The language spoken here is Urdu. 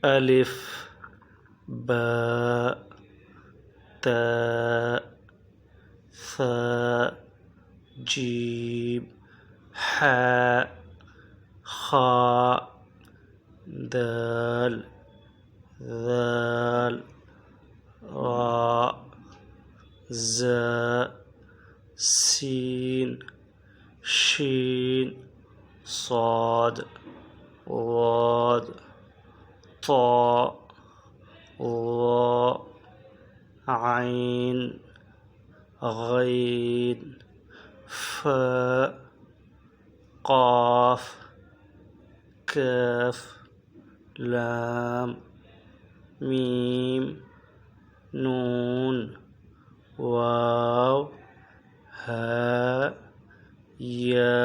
الف باء تاء ثاء جيم حاء خاء دال ذال راء زاء سين شين صاد ضاد طاء ظاء عين غين فاء قاف كاف لام ميم نون واو ہاء یا